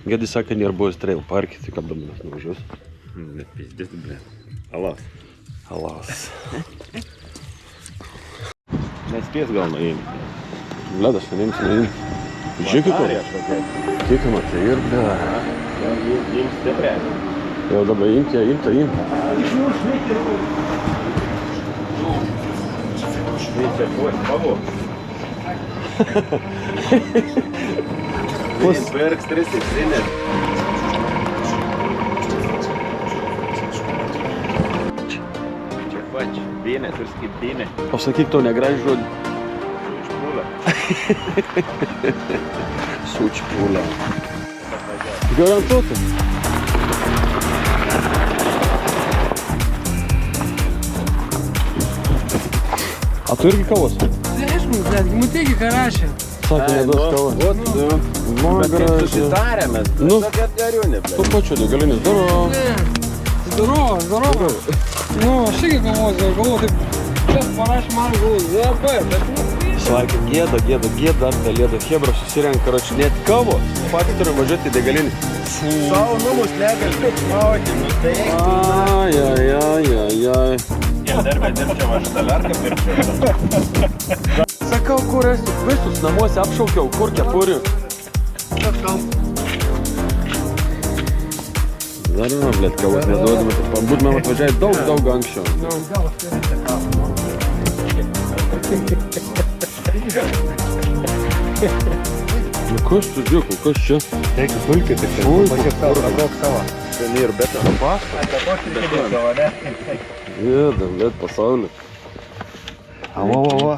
Gedi saka, nėra buvęs trail parke, tai kada mes nuvažiuos? Net pizdės, ble. Alas. Alas. Nespės gal nuėjimti. Bledas, vieniems nuėjim. Žiūrėkit, kiek matai ir ble. Jums stipriai. Jau dabar imti, imti. Šveicia, pavok. Pirks 3-7. Čia pač, bėnė, turi kaip bėnė. Pasakyk to negražų žodį. Sučpūlė. Sučpūlė. Garantuotai. A tu irgi kavos? Aišku, bet mutėgi karašė. Sakė, neduos kavos. Bet kaip susitarėmės, Nu. tokia atgariūnė, ble. Tu pačiu, degalinės daro. Здорово. Nu, aš irgi galvoju, taip, čia parašė man labai, bet Sakė, gėda, ar ta lėda hebra susirenka, karoči, net kavos. Patys turiu važiuoti į degalinį. Savo numus negali mauti, nu tai Ai. Jie darbė dirbčiau, aš talerką pirčiau. Sakau, kur esi? Visus namuose apšaukiau, kur kepurių. Dar yra, blėt, kavos neduodame, tai būtumėm atvažiavę daug anksčiau. Nu kas tu dėkui, kas čia? Reikia pulkį, tai čia. Mačiau tau, daug savo. Ten ir betono pastą. Jėda, blėt, pasaulį. Va.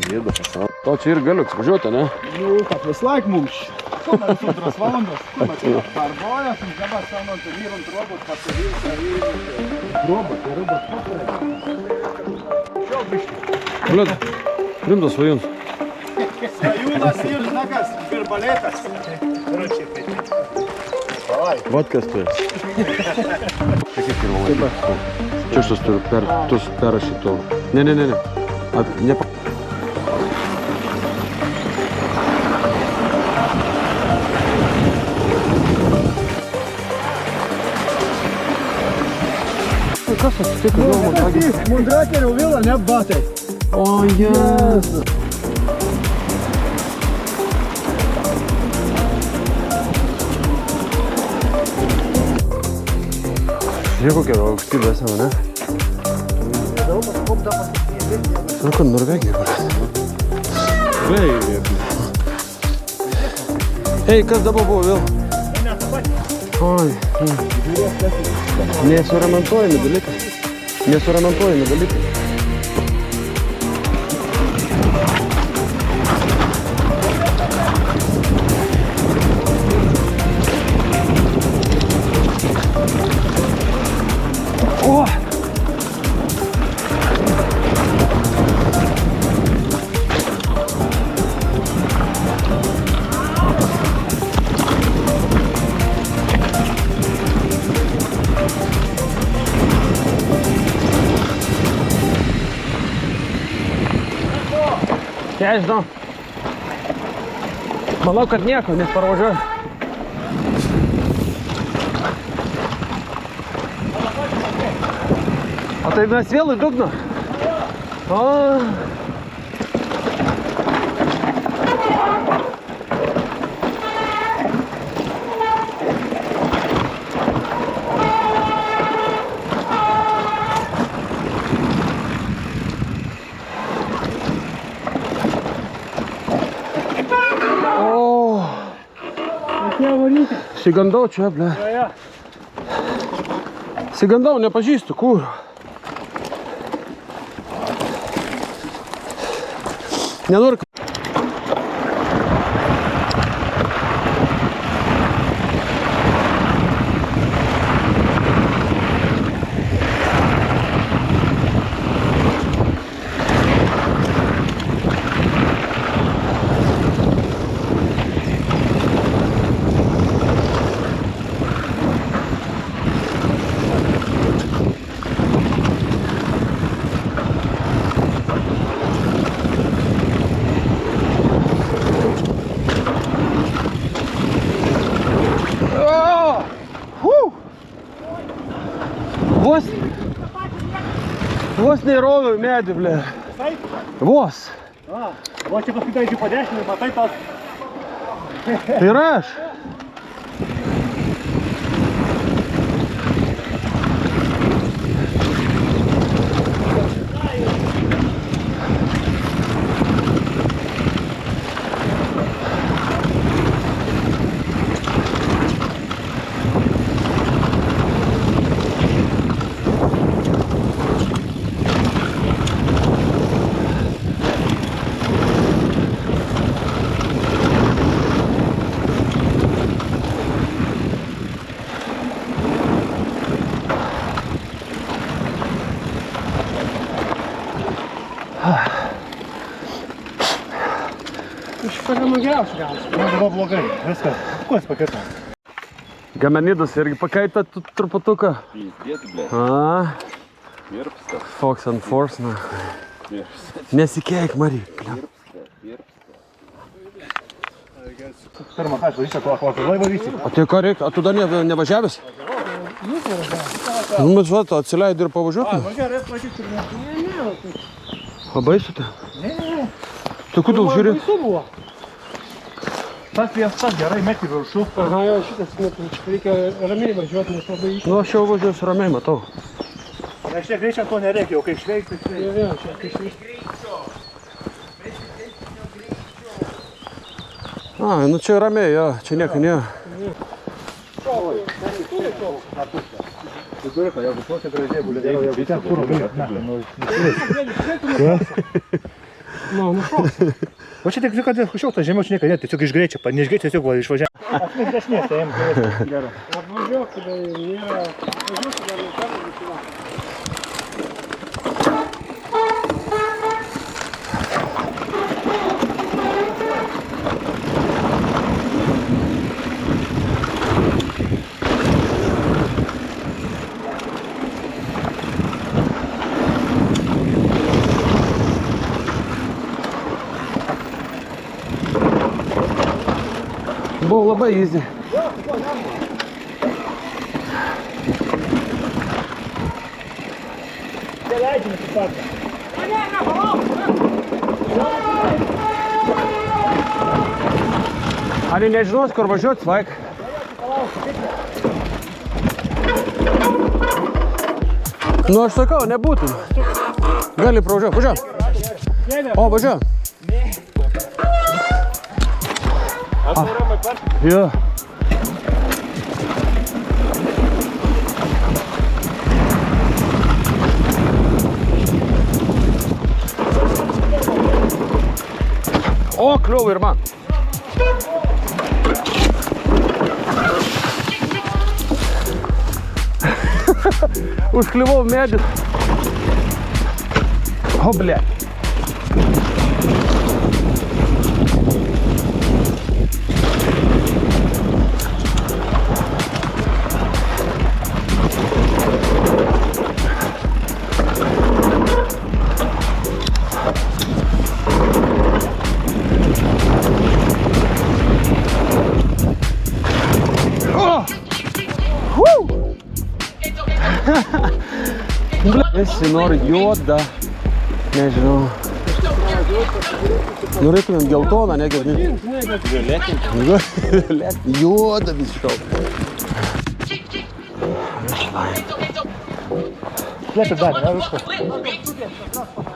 Jėda, pasaulį. To čia ir galiu važiuoti, ne? Nu, kad vis laik mums. Kuomet sudras valandos, kuomet parbojas, dabar sanon, tai vyrant robot pasivilka ir robot patarė. Šio biškį. Blėt, rimtas svajūnas. Svajūnas ir nagas, virbalėtas. Vat kas tu esi. Sakyk ir valandį. Čia aš tas turiu perrašyti to. Ne. Kas atsitiko? Mundrakerio vila, ne batai. O, jas. Žiūrėk, kokia aukštybė esame, ne? Sako, Norvegija. Ei, kas dabar buvo vėl? Oi. Nesuremontuojami dalykai. O! Ja, žinau. Manau, kad nieko, nes parvažiuoju. O tai mes vėl į dugną. O. Sigandau čia, ble. Sigandau, nepažįstu, kur. Nenoriu. Vos neįroviau į medį, ble. Vos. O čia paskui daidžiu po dešinį, matai tos. Ir aš. Geriausiai gausi. Man buvo blogai, viskas. Kuo jis pakirta? Gamenidas irgi pakaita truputuką. Pіздėt, blė. A, Virpsta. Fox and Force, na. Virpsta. Nesikeik, Marija. Pirmą kartą varysi, kokį laivą vysi. O tai ką reikia? O tu dar nevažiavęs? Nu, bet va, tu atsileidai ir pavažiuotum. Nu gerai, atvažiuok ir ne. O baisu tai? Ne. Tai kodėl žiūri? Baisu buvo. Tas viestas gerai meti viršų. Aha, jo, šitas reikia ramiai važiuoti, nes labai išėjau. Nu, aš jau važiuosiu ramiai, matau. Nes šiek greičiau to nereikia, jau kai šveikti, tai Jo, čia kai išveikti. A, nu čia ramiai, jo, čia nieko nėra. vidurką, jeigu tuose gražiai būlė, jeigu ten kūro būlė. Nu, nušoks. O čia tik kad šiautą žemiau čia niekada, tiesiog iš greičio, ne iš greičio, tiesiog buvo išvažiavę. Aš dešinės, tai jam gerai. Apvažiuok, tada nėra, apvažiuok, tada nėra nusivalą. Buvo labai easy. Neleidžiame su parką. Ani nežinos, kur važiuot, svaik. Nu, aš sakau, nebūtų. Gali pravažiuot, važiuot. O, važiuot. Jo. O, kliuvo ir man. Užkliuvau medį. O, ble. Visi nori juodą, nežinau. Norėtumėm geltoną, negi. Violetinį. Juodą visiškai. Slėpė darė, ne viskas.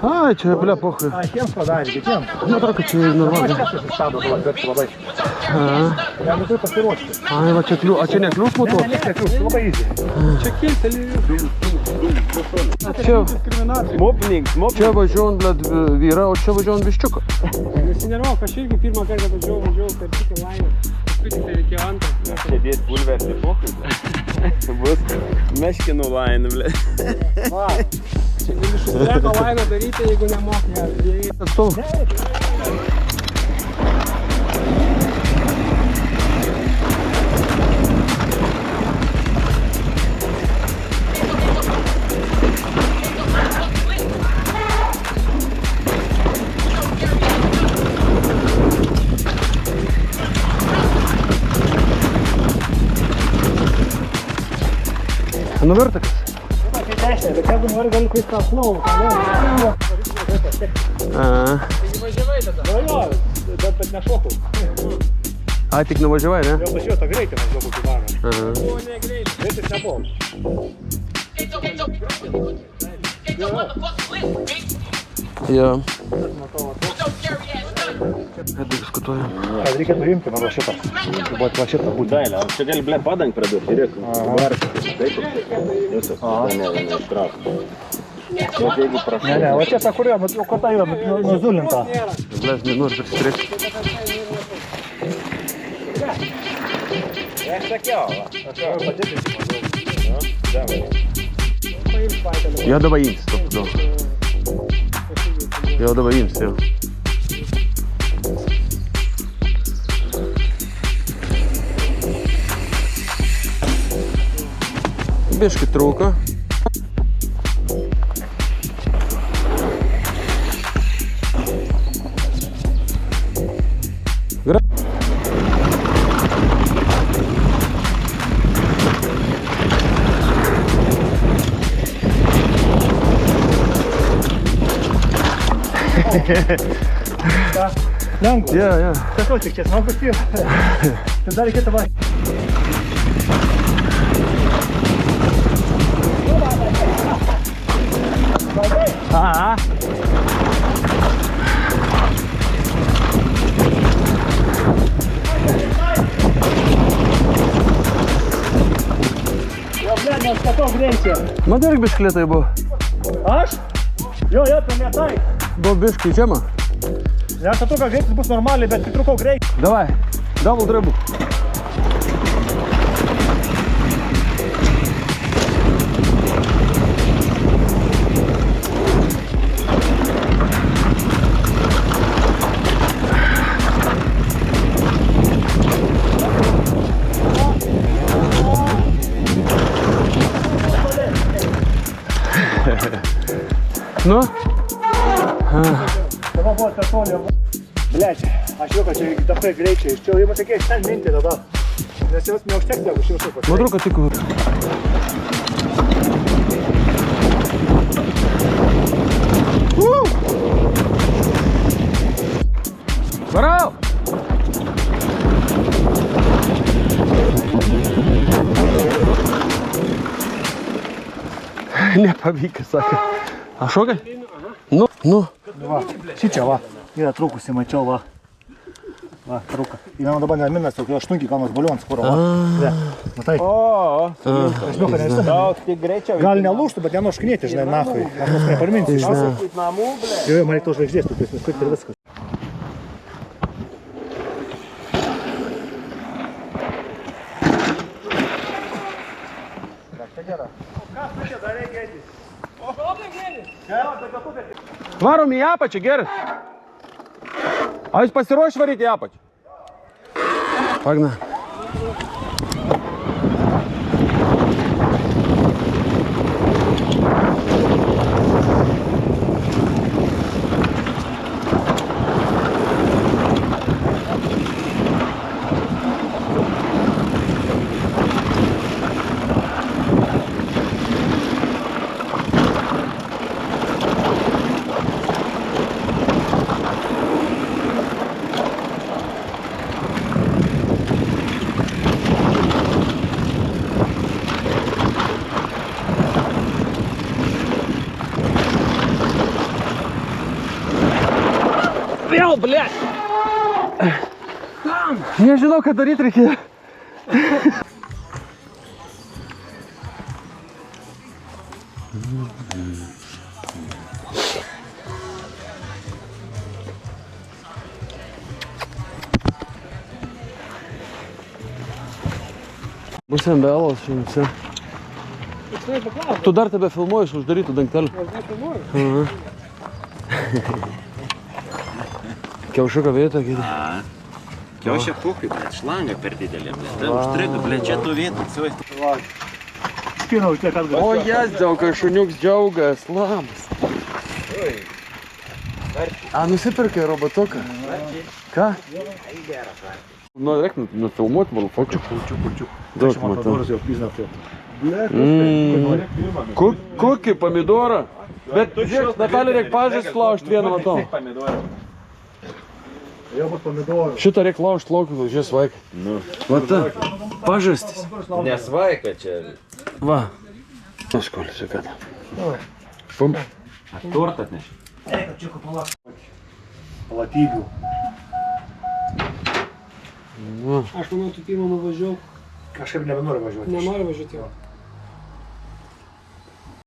Ai, čia, ble, pohui. Ai, jiems padarė, kitiems. Nu, atrodo, kad čia normalu. Aš susistabdo, bet labai. Ja, nu tai pasiruošti. Ai, va čia kliū, a čia nekliūs mūtų? Ne, nekliūs, labai easy. Čia kilteli. Čia, Mopninks, čia važiuojant, bled, vyra, o čia važiuojant viščiuką. Nesinervok, aš irgi pirmą kartą važiavau per tikę laimę. Paskui tik tai reikėjo antrą. Sėdėt bulverti pokai, blė. Bus meškinų lainų, blė. Va, čia gali šustreko lainą daryti, jeigu nemokai. Atstovų. Nuvirtakas. dešinę, bet jeigu nori, gali kai tą plovų. Važiavai tada. Jo, bet nešokau. A, tik nuvažiavai, ne? Jau važiuoju tą greitį maždaug kokį varą. O, ne greitai. Greitis nebuvo. Jo. Ką diskutuojam? Kad reikėtų imti man va šitą. Va šitą būtent. Dailė, čia gali, ble, padang pridurti, žiūrėk. Varšas, taip, visas, ištrauk. Bet jeigu prašau. Ne, va čia ta kurio, o kur ta yra nuzulinta. Bles, nenori prisitrėkti. Aš sakiau, Jo dabar ims, stop, daug. Jo dabar ims, jo. Biškai trūko. Lengva. Jo. Sakau, tik čia smagus jau. Tai dar reikėtų va. Aha. Jo, ble, neskatau greičio. Man irgi biškai lėtai buvo. Aš? Jo, tai ne tai. Buvo biškai žema. Nesatau, kad greitis bus normaliai, bet pritrūkau greitį. Давай, double dribble. Nu? Dabar buvo per toli. Blėt, aš jau, kad čia dapai greičiai. Čia jau sakėjai, ten minti tada. Nes jos neužteks, jeigu šiaip pasirai. Madruka tik. Varau! Nepavyko, sakė. A šokai? Nu. Va, šičia va, yra trūkusi, mačiau va. Va, trūka. Ir man dabar neminas, jau aštunkį kalnas balionas, kur va. Matai? O, Aš žinau, kad ne visą. daug tik greičiau. Gal nelūštų, bet nenušknėti, žinai, nahui. Aš mums neparminsiu. Kaip namų, ble. Jo, man reiktų žvaigždės, tu nusipirkti ir viskas. Varom į apačią, gerai. A jūs pasiruošę varyti į apačią? Pagna. Vėl, blėt! Nežinau, ką daryti reikėjo. Bus ant belos šiandien. Tu dar tebe filmuoji iš uždarytų dangtelių. Aš nefilmuoju. Kiaušuką vietą, kiti. Kiaušia pukai, ble, šlanga per didelė, ble. Tai užstrigo, ble, čia tu vietą, suai. Spinau tiek atgal. O jas džiaugas, šuniuks džiaugas, lamas. A, nusipirkai robotuką? Ką? Nu, reik nufilmuot, man fočiuk. Čiuk. Daug Man matau. padoras jau pizna tai. Kokį pomidorą? Bet, žiūrėk, Natalija, reikia pažas laužt vieną matau. Jau bus pomidorų. Šitą reikia laužt laukiu, žiūrės vaikai. Nu. Va ta, pažastis. Nesvaika čia. Va. Nuskolis, sveikata. Pum. Tortą atneši. Palatybių. Aš manau, tu pirmą nuvažiuok. Kažkaip nebenoriu važiuoti. Nenori važiuoti jo.